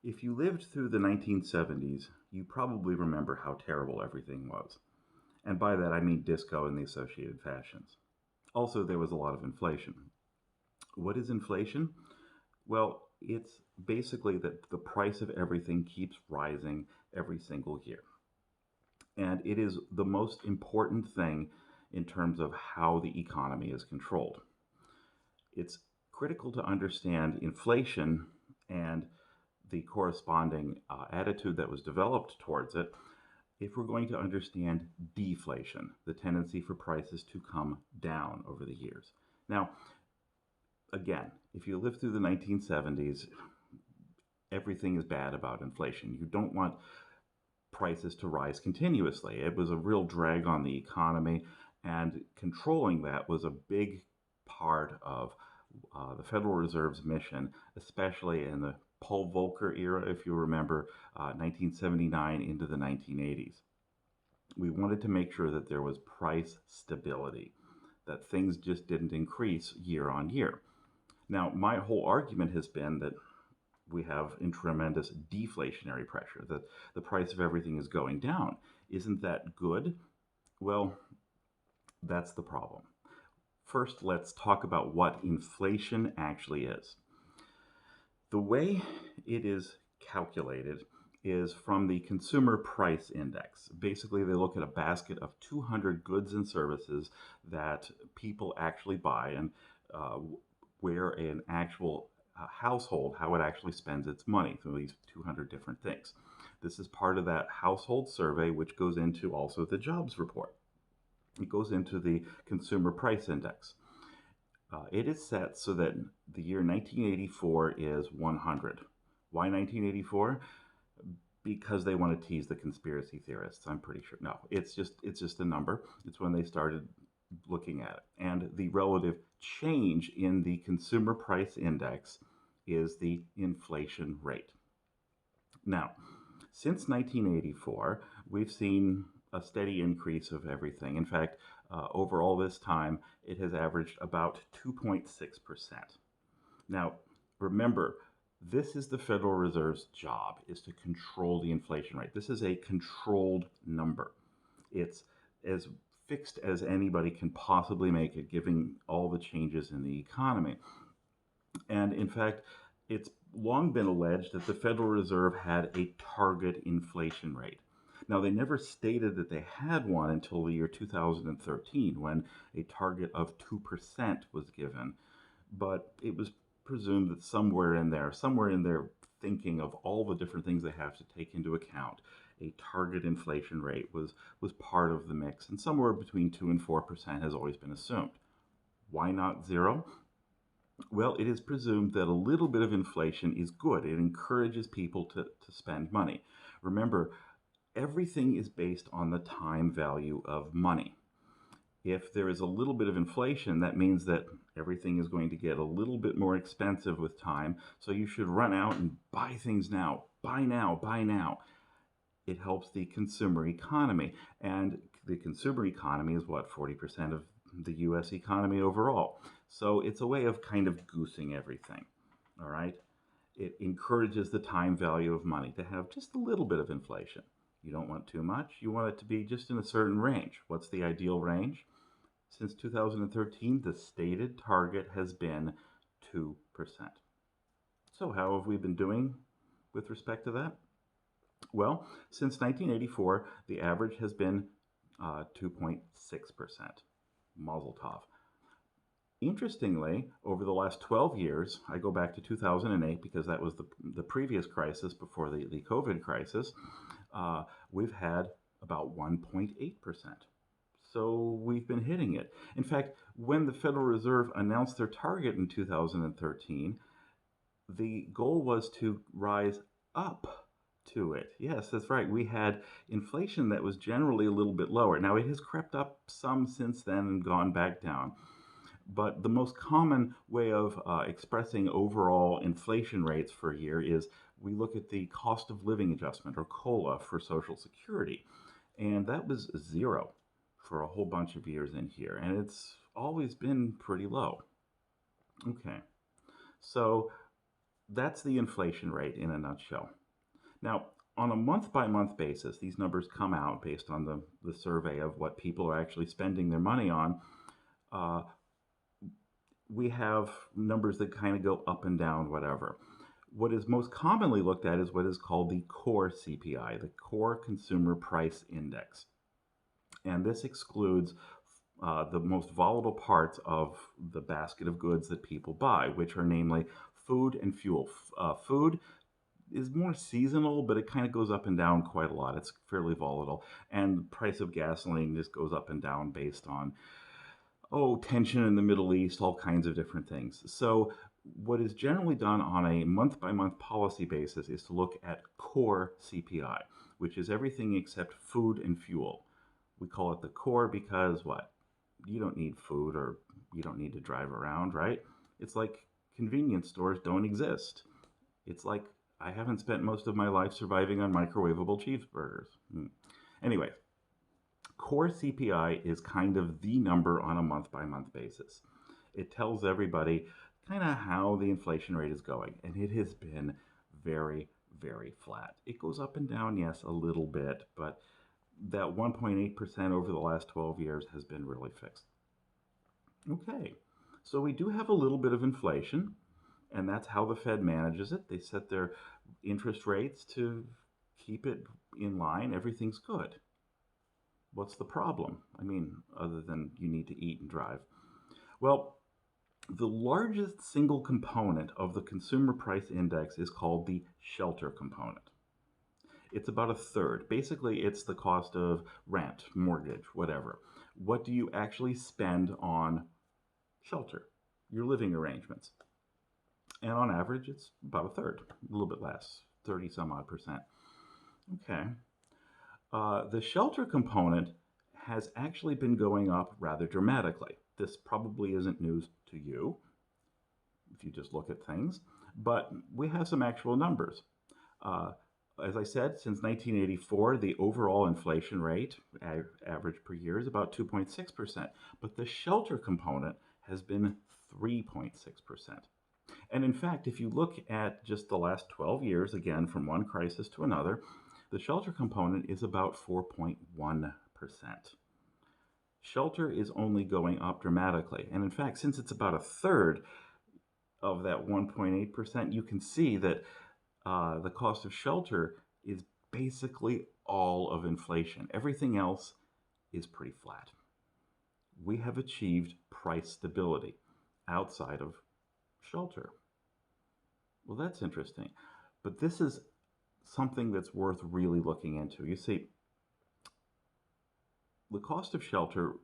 If you lived through the 1970s, you probably remember how terrible everything was. And by that I mean disco and the associated fashions. Also, there was a lot of inflation. What is inflation? Well, it's basically that the price of everything keeps rising every single year. And it is the most important thing in terms of how the economy is controlled. It's critical to understand inflation and the corresponding attitude that was developed towards it if we're going to understand deflation, the tendency for prices to come down over the years. Now, again, if you live through the 1970s, everything is bad about inflation. You don't want prices to rise continuously. It was a real drag on the economy, and controlling that was a big part of the Federal Reserve's mission, especially in the Paul Volcker era, if you remember, 1979 into the 1980s. We wanted to make sure that there was price stability, that things just didn't increase year on year. Now, my whole argument has been that we have in tremendous deflationary pressure, that the price of everything is going down. Isn't that good? Well, that's the problem. First, let's talk about what inflation actually is. The way it is calculated is from the Consumer Price Index. Basically, they look at a basket of 200 goods and services that people actually buy and uh, where an actual household, how it actually spends its money through these 200 different things. This is part of that household survey, which goes into also the jobs report. It goes into the Consumer Price Index. It is set so that the year 1984 is 100. Why 1984? Because they want to tease the conspiracy theorists. I'm pretty sure. No, it's just a number. It's when they started looking at it, and the relative change in the consumer price index is the inflation rate. Now, since 1984, we've seen a steady increase of everything. In fact, over all this time, it has averaged about 2.6%. Now, remember, this is the Federal Reserve's job, is to control the inflation rate. This is a controlled number. It's as fixed as anybody can possibly make it, given all the changes in the economy. And in fact, it's long been alleged that the Federal Reserve had a target inflation rate. Now, they never stated that they had one until the year 2013, when a target of 2% was given. But it was presumed that somewhere in their thinking of all the different things they have to take into account, a target inflation rate was part of the mix, and somewhere between 2 and 4% has always been assumed. Why not zero? Well, it is presumed that a little bit of inflation is good. It encourages people to spend money. Remember, everything is based on the time value of money. If there is a little bit of inflation, that means that everything is going to get a little bit more expensive with time. So you should run out and buy things now. Buy now, buy now. It helps the consumer economy. And the consumer economy is what, 40% of the US economy overall. So it's a way of kind of goosing everything. All right. It encourages the time value of money to have just a little bit of inflation. You don't want too much. You want it to be just in a certain range. What's the ideal range? Since 2013, the stated target has been 2%. So, how have we been doing with respect to that? Well, since 1984, the average has been 2.6%. Mazel tov. Interestingly, over the last 12 years, I go back to 2008 because that was the previous crisis before the COVID crisis, we've had about 1.8%. So we've been hitting it. In fact, when the Federal Reserve announced their target in 2013, the goal was to rise up to it. Yes, that's right. We had inflation that was generally a little bit lower. Now, it has crept up some since then and gone back down. But the most common way of expressing overall inflation rates for a year is we look at the cost of living adjustment, or COLA, for Social Security. And that was zero for a whole bunch of years in here. And it's always been pretty low. Okay. So That's the inflation rate in a nutshell. Now, on a month by month basis, these numbers come out based on the survey of what people are actually spending their money on. Uh, we have numbers that kind of go up and down, whatever. What is most commonly looked at is what is called the core CPI, the Core Consumer Price Index. And this excludes the most volatile parts of the basket of goods that people buy, which are namely food and fuel. Food is more seasonal, but it kind of goes up and down quite a lot. It's fairly volatile. And the price of gasoline just goes up and down based on, tension in the Middle East, all kinds of different things. So, what is generally done on a month by month policy basis is to look at core CPI, which is everything except food and fuel. We call it the core because what? You don't need food or you don't need to drive around, right? It's like convenience stores don't exist. It's like I haven't spent most of my life surviving on microwavable cheeseburgers. Anyway, core CPI is kind of the number on a month by month basis. It tells everybody kind of how the inflation rate is going, and it has been very, very flat. It goes up and down, yes, a little bit, but that 1.8% over the last 12 years has been really fixed. Okay, so we do have a little bit of inflation, and that's how the Fed manages it. They set their interest rates to keep it in line. Everything's good. What's the problem? I mean, other than you need to eat and drive. Well, the largest single component of the consumer price index is called the shelter component. It's about a third. Basically, it's the cost of rent, mortgage, whatever. What do you actually spend on shelter, your living arrangements? And on average, it's about a third, a little bit less, 30 some odd percent. Okay. The shelter component has actually been going up rather dramatically. This probably isn't news to you if you just look at things, but we have some actual numbers. Uh, as I said, since 1984, the overall inflation rate, average per year, is about 2.6%, but the shelter component has been 3.6%. And in fact, if you look at just the last 12 years, again, from one crisis to another, the shelter component is about 4.1%. Shelter is only going up dramatically. And in fact, since it's about a third of that 1.8%, you can see that the cost of shelter is basically all of inflation. Everything else is pretty flat. We have achieved price stability outside of shelter. Well, that's interesting. But this is something that's worth really looking into. You see, the cost of shelter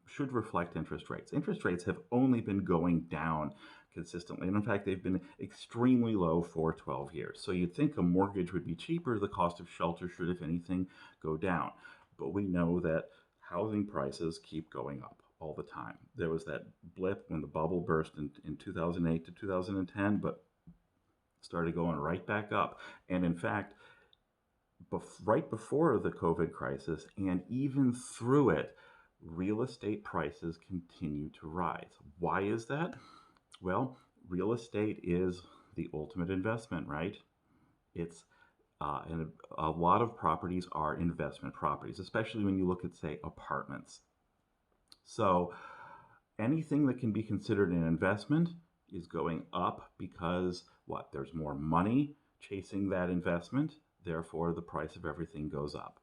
should reflect interest rates. Interest rates have only been going down consistently. And in fact, they've been extremely low for 12 years. So you'd think a mortgage would be cheaper. The cost of shelter should, if anything, go down. But we know that housing prices keep going up all the time. There was that blip when the bubble burst in 2008 to 2010, but started going right back up. And in fact, right before the COVID crisis and even through it, real estate prices continue to rise. Why is that? Well, real estate is the ultimate investment, right? It's and a lot of properties are investment properties, especially when you look at, say, apartments. So anything that can be considered an investment is going up because what? There's more money chasing that investment, therefore the price of everything goes up.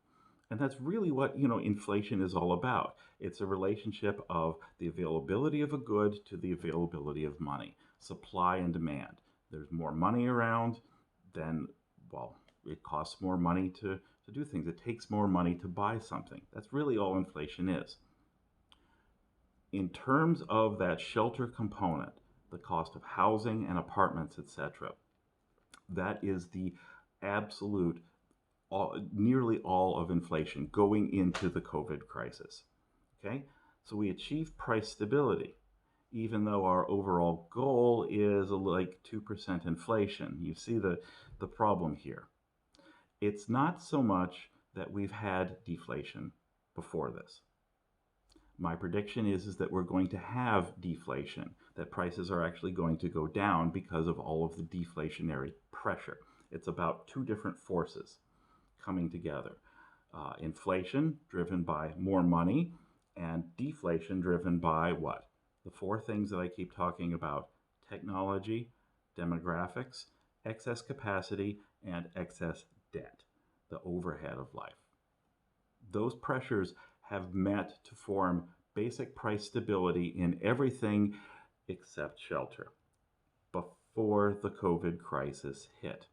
And that's really what, inflation is all about. It's a relationship of the availability of a good to the availability of money, supply and demand. There's more money around, then, well, it costs more money to do things. It takes more money to buy something. That's really all inflation is. In terms of that shelter component, the cost of housing and apartments, etc., that is the absolute, nearly all of inflation going into the COVID crisis. Okay, so we achieved price stability, even though our overall goal is like 2% inflation. You see the problem here. It's not so much that we've had deflation before this. My prediction is that we're going to have deflation, that prices are actually going to go down because of all of the deflationary pressure. It's about two different forces coming together. Inflation driven by more money, and deflation driven by what? The four things that I keep talking about: technology, demographics, excess capacity, and excess debt, the overhead of life. Those pressures have met to form basic price stability in everything except shelter before the COVID crisis hit.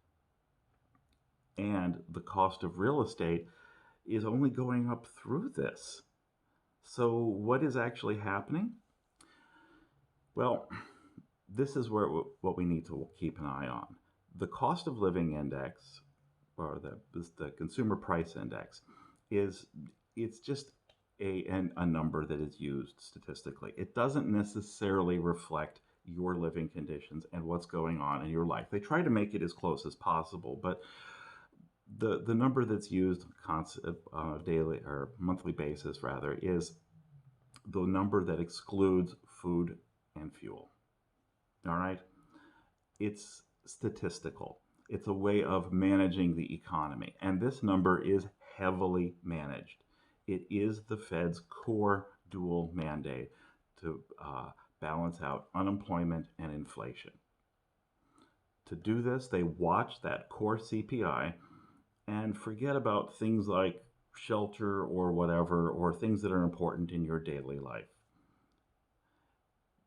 And the cost of real estate is only going up through this. So, what is actually happening? Well, this is where what we need to keep an eye on. The cost of living index, or the consumer price index, is it's just a number that is used statistically. It doesn't necessarily reflect your living conditions and what's going on in your life. They try to make it as close as possible, but the number that's used on a daily or monthly basis rather is the number that excludes food and fuel. All right, it's statistical. It's a way of managing the economy, and this number is heavily managed. It is the Fed's core dual mandate to balance out unemployment and inflation. To do this, they watch that core CPI and forget about things like shelter or whatever, or things that are important in your daily life.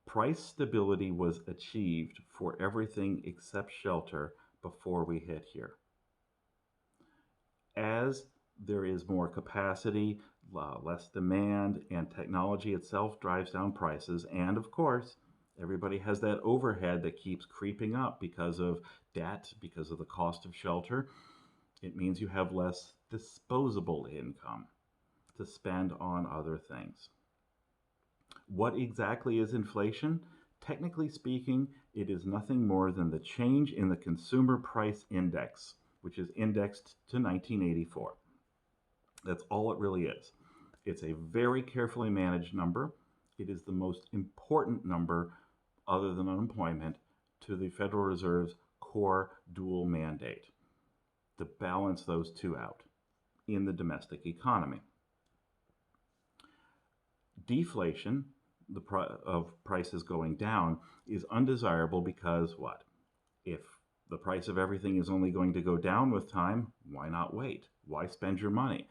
Price stability was achieved for everything except shelter before we hit here. As there is more capacity, less demand, and technology itself drives down prices, and of course, everybody has that overhead that keeps creeping up because of debt, because of the cost of shelter. It means you have less disposable income to spend on other things. What exactly is inflation? Technically speaking, it is nothing more than the change in the consumer price index, which is indexed to 1984. That's all it really is. It's a very carefully managed number. It is the most important number, other than unemployment, to the Federal Reserve's core dual mandate to balance those two out in the domestic economy. Deflation of prices going down is undesirable because what? If the price of everything is only going to go down with time, why not wait? Why spend your money?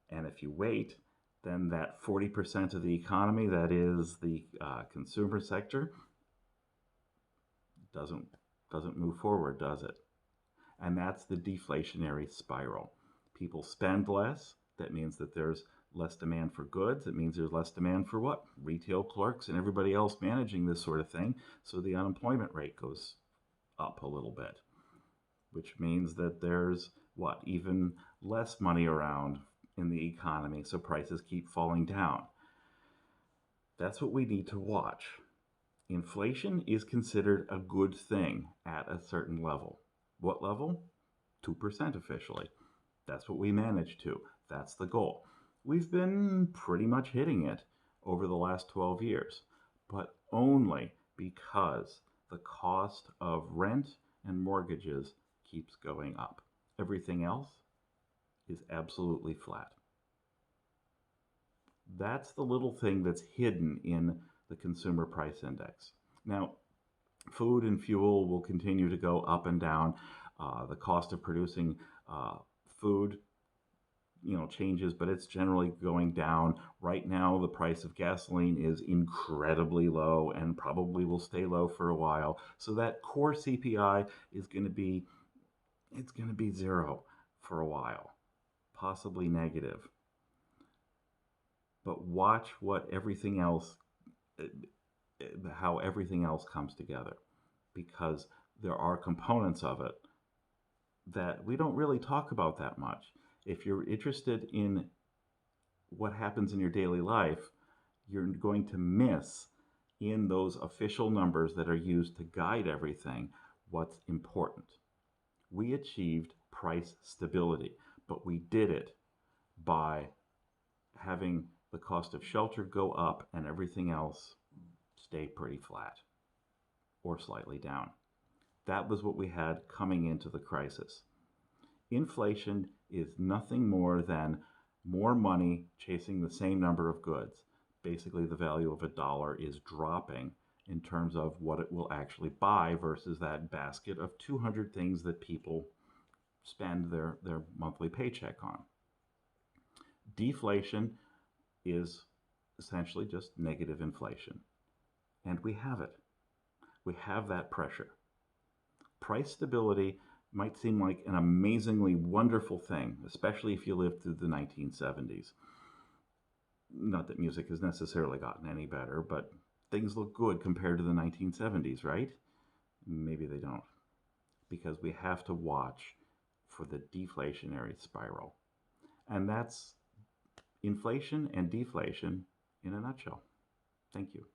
And if you wait, then that 40% of the economy, that is the consumer sector, doesn't move forward, does it? And that's the deflationary spiral. People spend less. That means that there's less demand for goods. It means there's less demand for what? Retail clerks and everybody else managing this sort of thing. So the unemployment rate goes up a little bit, which means that there's what? Even less money around in the economy, so prices keep falling down. That's what we need to watch. Inflation is considered a good thing at a certain level. What level? 2% officially. That's what we managed to. That's the goal. We've been pretty much hitting it over the last 12 years, but only because the cost of rent and mortgages keeps going up. Everything else is absolutely flat. That's the little thing that's hidden in the consumer price index. Now, food and fuel will continue to go up and down. The cost of producing food, changes, but it's generally going down. Right now, the price of gasoline is incredibly low and probably will stay low for a while. So that core CPI is going to be zero for a while, possibly negative. But watch what everything else, how everything else comes together, because there are components of it that we don't really talk about that much. If you're interested in what happens in your daily life, you're going to miss in those official numbers that are used to guide everything what's important. We achieved price stability, but we did it by having the cost of shelter go up and everything else stay pretty flat or slightly down. That was what we had coming into the crisis. Inflation is nothing more than more money chasing the same number of goods. Basically, the value of a dollar is dropping in terms of what it will actually buy versus that basket of 200 things that people spend their monthly paycheck on. Deflation is essentially just negative inflation. And we have it. We have that pressure. Price stability might seem like an amazingly wonderful thing, especially if you lived through the 1970s. Not that music has necessarily gotten any better, but things look good compared to the 1970s, right? Maybe they don't, because we have to watch for the deflationary spiral. And that's inflation and deflation in a nutshell. Thank you.